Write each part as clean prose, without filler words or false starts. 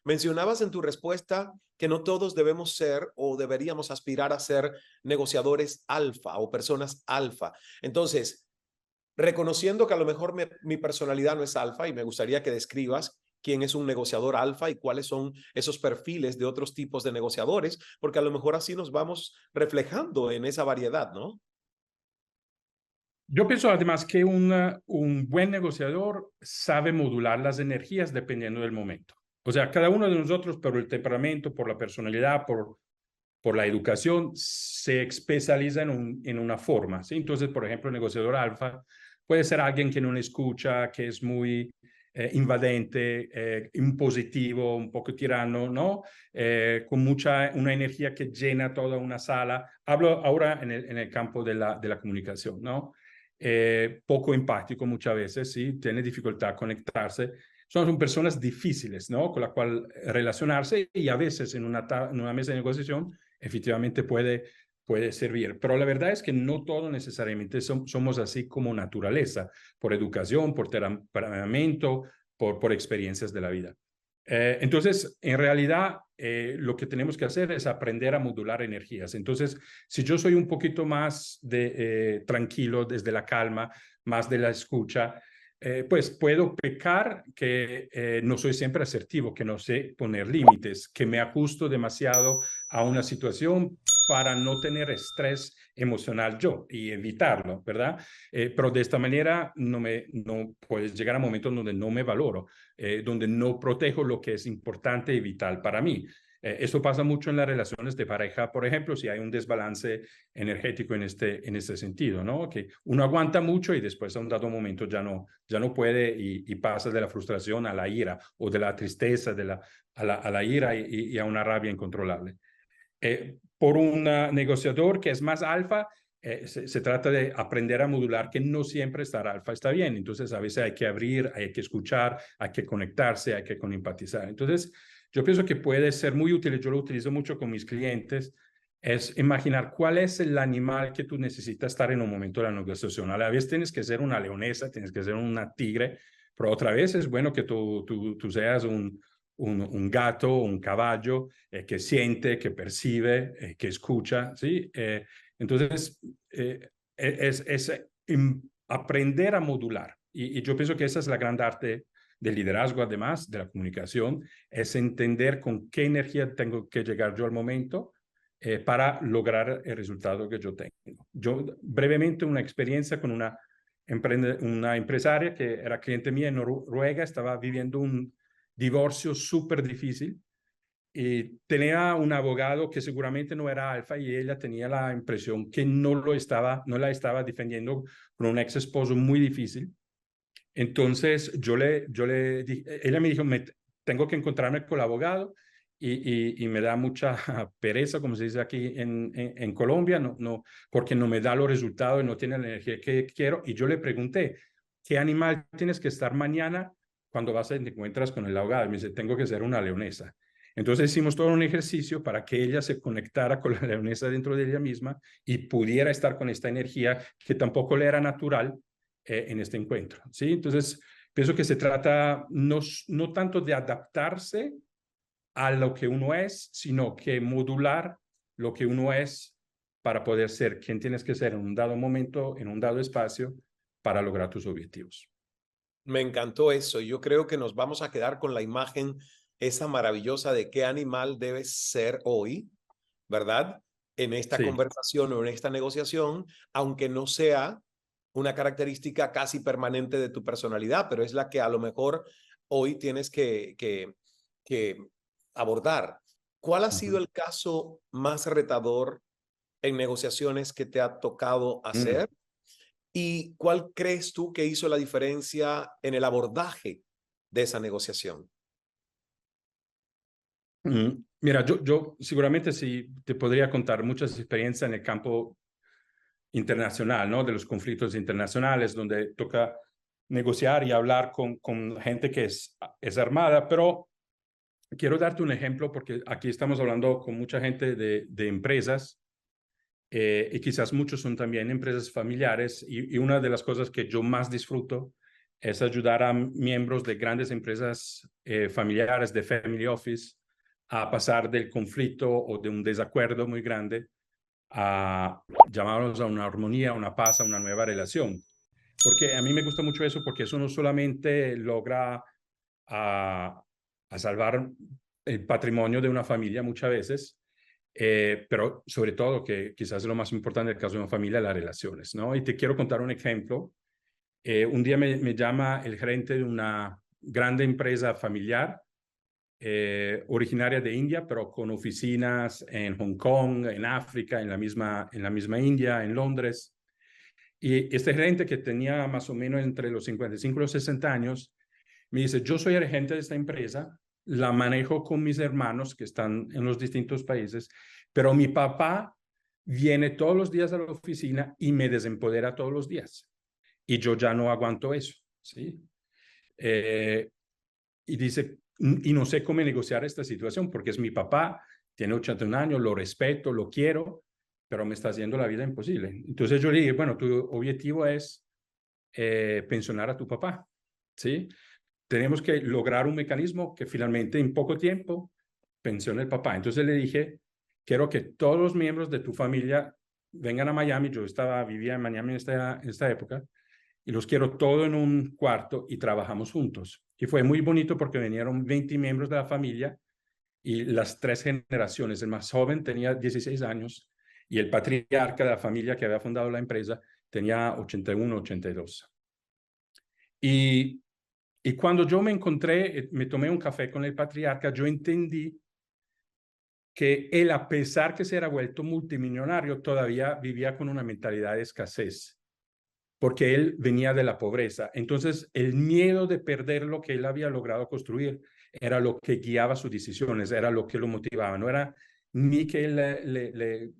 Mencionabas en tu respuesta que no todos debemos ser o deberíamos aspirar a ser negociadores alfa o personas alfa. Entonces, reconociendo que a lo mejor mi personalidad no es alfa y me gustaría que describas quién es un negociador alfa y cuáles son esos perfiles de otros tipos de negociadores, porque a lo mejor así nos vamos reflejando en esa variedad, ¿no? Yo pienso además que un buen negociador sabe modular las energías dependiendo del momento. O sea, cada uno de nosotros, por el temperamento, por la personalidad, por la educación, se especializa en una forma, ¿sí? Entonces, por ejemplo, el negociador alfa puede ser alguien que no escucha, que es muy invadente, impositivo, un poco tirano, ¿no? Con una energía que llena toda una sala. Hablo ahora en el campo de la comunicación, ¿no? Poco empático muchas veces, ¿sí? Tiene dificultad a conectarse. Son personas difíciles, ¿no? Con la cual relacionarse y a veces en una mesa de negociación efectivamente puede servir. Pero la verdad es que no todo necesariamente somos así como naturaleza, por educación, por temperamento, por experiencias de la vida. Entonces, en realidad, lo que tenemos que hacer es aprender a modular energías. Entonces, si yo soy un poquito más tranquilo, desde la calma, más de la escucha, pues puedo pecar que no soy siempre asertivo, que no sé poner límites, que me ajusto demasiado a una situación para no tener estrés emocional yo y evitarlo, ¿verdad? Pero de esta manera no puedes llegar a momentos donde no me valoro, donde no protejo lo que es importante y vital para mí. Eso pasa mucho en las relaciones de pareja, por ejemplo, si hay un desbalance energético en este sentido, ¿no? Que uno aguanta mucho y después a un dado momento ya no puede y pasa de la frustración a la ira o de la tristeza a la ira y a una rabia incontrolable. Por un negociador que es más alfa, se trata de aprender a modular, que no siempre estar alfa está bien. Entonces, a veces hay que abrir, hay que escuchar, hay que conectarse, hay que empatizar. Entonces, yo pienso que puede ser muy útil, yo lo utilizo mucho con mis clientes, es imaginar cuál es el animal que tú necesitas estar en un momento de la negociación. A la vez tienes que ser una leonesa, tienes que ser una tigre, pero otra vez es bueno que tú seas un gato, un caballo, que siente, que percibe, que escucha, ¿sí? Entonces, aprender a modular. Y yo pienso que esa es la gran arte del liderazgo, además de la comunicación, es entender con qué energía tengo que llegar yo al momento para lograr el resultado que yo tengo. Yo, brevemente, una experiencia con una empresaria que era cliente mía en Noruega, estaba viviendo un divorcio súper difícil y tenía un abogado que seguramente no era alfa y ella tenía la impresión que no la estaba defendiendo con un ex esposo muy difícil. Entonces yo le dije, ella me dijo, tengo que encontrarme con el abogado y me da mucha pereza, como se dice aquí en Colombia, porque no me da los resultados y no tiene la energía que quiero. Y yo le pregunté, ¿qué animal tienes que estar mañana cuando te encuentras con el abogado? Y me dice, tengo que ser una leonesa. Entonces hicimos todo un ejercicio para que ella se conectara con la leonesa dentro de ella misma y pudiera estar con esta energía que tampoco le era natural en este encuentro, ¿sí? Entonces, pienso que se trata no tanto de adaptarse a lo que uno es, sino que modular lo que uno es para poder ser quien tienes que ser en un dado momento, en un dado espacio, para lograr tus objetivos. Me encantó eso. Yo creo que nos vamos a quedar con la imagen esa maravillosa de qué animal debes ser hoy, ¿verdad? En esta Sí. conversación o en esta negociación, aunque no sea una característica casi permanente de tu personalidad, pero es la que a lo mejor hoy tienes que abordar. ¿Cuál ha sido Uh-huh. el caso más retador en negociaciones que te ha tocado hacer? ¿Y cuál crees tú que hizo la diferencia en el abordaje de esa negociación? Mira, yo seguramente sí te podría contar muchas experiencias en el campo internacional, ¿no? De los conflictos internacionales, donde toca negociar y hablar con gente que es armada, pero quiero darte un ejemplo porque aquí estamos hablando con mucha gente de empresas y quizás muchos son también empresas familiares y una de las cosas que yo más disfruto es ayudar a miembros de grandes empresas familiares, de family office, a pasar del conflicto o de un desacuerdo muy grande a llamarlos a una armonía, una paz, a una nueva relación. Porque a mí me gusta mucho eso, porque eso no solamente logra a salvar el patrimonio de una familia muchas veces, pero sobre todo, que quizás es lo más importante en el caso de una familia, las relaciones, ¿no? Y te quiero contar un ejemplo. Un día me llama el gerente de una grande empresa familiar, originaria de India, pero con oficinas en Hong Kong, en África, en la misma India, en Londres. Y este gerente, que tenía más o menos entre los 55 y los 60 años, me dice: yo soy el gerente de esta empresa, la manejo con mis hermanos que están en los distintos países, pero mi papá viene todos los días a la oficina y me desempodera todos los días. Y yo ya no aguanto eso, ¿sí? Y dice, y no sé cómo negociar esta situación, porque es mi papá, tiene 81 años, lo respeto, lo quiero, pero me está haciendo la vida imposible. Entonces yo le dije: bueno, tu objetivo es pensionar a tu papá, ¿sí? Tenemos que lograr un mecanismo que finalmente en poco tiempo pensione el papá. Entonces le dije: quiero que todos los miembros de tu familia vengan a Miami. Yo vivía en Miami en esta época, y los quiero todo en un cuarto y trabajamos juntos. Y fue muy bonito porque vinieron 20 miembros de la familia y las tres generaciones. El más joven tenía 16 años y el patriarca de la familia que había fundado la empresa tenía 81, 82. Y cuando yo me encontré, me tomé un café con el patriarca, yo entendí que él, a pesar que se era vuelto multimillonario, todavía vivía con una mentalidad de escasez, porque él venía de la pobreza. Entonces, el miedo de perder lo que él había logrado construir era lo que guiaba sus decisiones, era lo que lo motivaba. No era ni que él le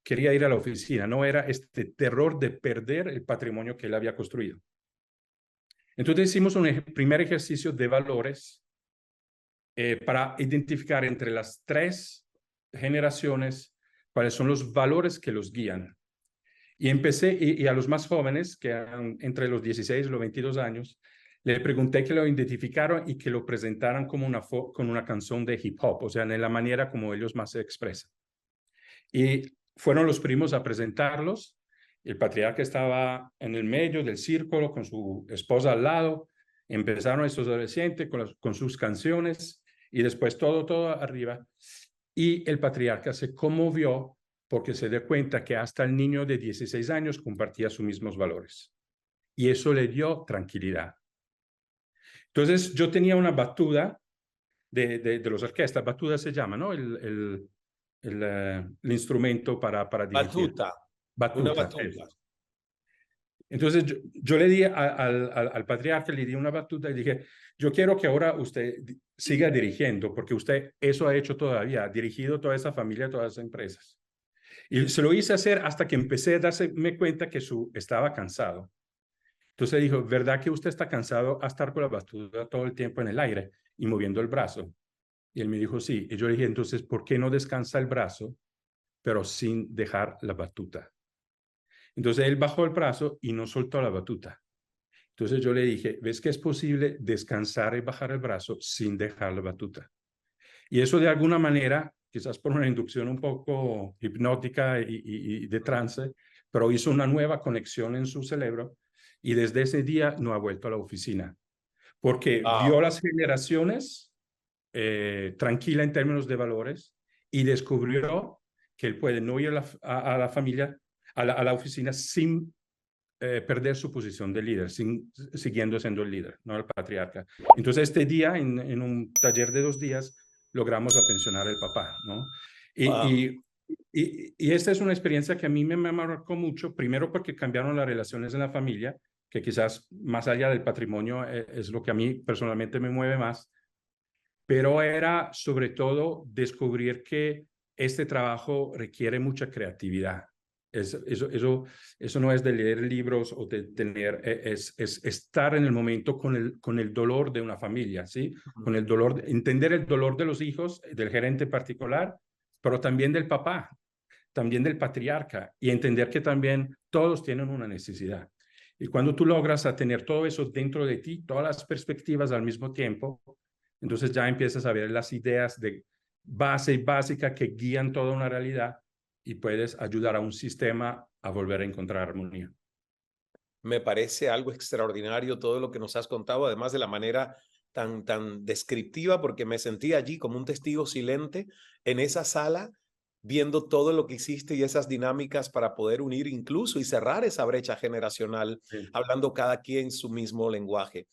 quería ir a la oficina, no era este terror de perder el patrimonio que él había construido. Entonces hicimos un primer ejercicio de valores para identificar entre las tres generaciones cuáles son los valores que los guían. Y empecé, y a los más jóvenes, que eran entre los 16 y los 22 años, le pregunté que lo identificaran y que lo presentaran como con una canción de hip hop, o sea, en la manera como ellos más se expresan. Y fueron los primos a presentarlos. El patriarca estaba en el medio del círculo con su esposa al lado. Empezaron estos adolescentes con sus canciones y después todo arriba. Y el patriarca se conmovió porque se dio cuenta que hasta el niño de 16 años compartía sus mismos valores. Y eso le dio tranquilidad. Entonces yo tenía una batuta de los orquestas. Batuta se llama, ¿no? El instrumento para dirigir. Batuta, una Batuta, eso. batuta. Entonces yo le di al patriarca, le di una batuta y dije: yo quiero que ahora usted siga dirigiendo, porque usted eso ha hecho todavía, ha dirigido toda esa familia, todas esas empresas. Y se lo hice hacer hasta que empecé a darme cuenta que estaba cansado. Entonces dijo: ¿verdad que usted está cansado a estar con la batuta todo el tiempo en el aire y moviendo el brazo? Y él me dijo: sí. Y yo le dije: entonces, ¿por qué no descansa el brazo, pero sin dejar la batuta? Entonces él bajó el brazo y no soltó la batuta. Entonces yo le dije: ¿ves que es posible descansar y bajar el brazo sin dejar la batuta? Y eso, de alguna manera, quizás por una inducción un poco hipnótica y de trance, pero hizo una nueva conexión en su cerebro, y desde ese día no ha vuelto a la oficina, porque vio Wow. las generaciones tranquila en términos de valores, y descubrió que él puede no ir a la familia, a la oficina, sin perder su posición de líder, siguiendo siendo el líder, no el patriarca. Entonces este día, en un taller de 2 días, logramos a pensionar al papá, ¿no? Wow. Y esta es una experiencia que a mí me marcó mucho, primero porque cambiaron las relaciones en la familia, que quizás más allá del patrimonio es lo que a mí personalmente me mueve más, pero era sobre todo descubrir que este trabajo requiere mucha creatividad. Eso no es de leer libros o de tener, es estar en el momento con el dolor de una familia, ¿sí? Con el dolor, entender el dolor de los hijos, del gerente en particular, pero también del papá, también del patriarca, y entender que también todos tienen una necesidad. Y cuando tú logras a tener todo eso dentro de ti, todas las perspectivas al mismo tiempo, entonces ya empiezas a ver las ideas de base y básica que guían toda una realidad y puedes ayudar a un sistema a volver a encontrar armonía. Me parece algo extraordinario todo lo que nos has contado, además de la manera tan descriptiva, porque me sentí allí como un testigo silente en esa sala, viendo todo lo que hiciste y esas dinámicas para poder unir incluso y cerrar esa brecha generacional, Sí. hablando cada quien su mismo lenguaje.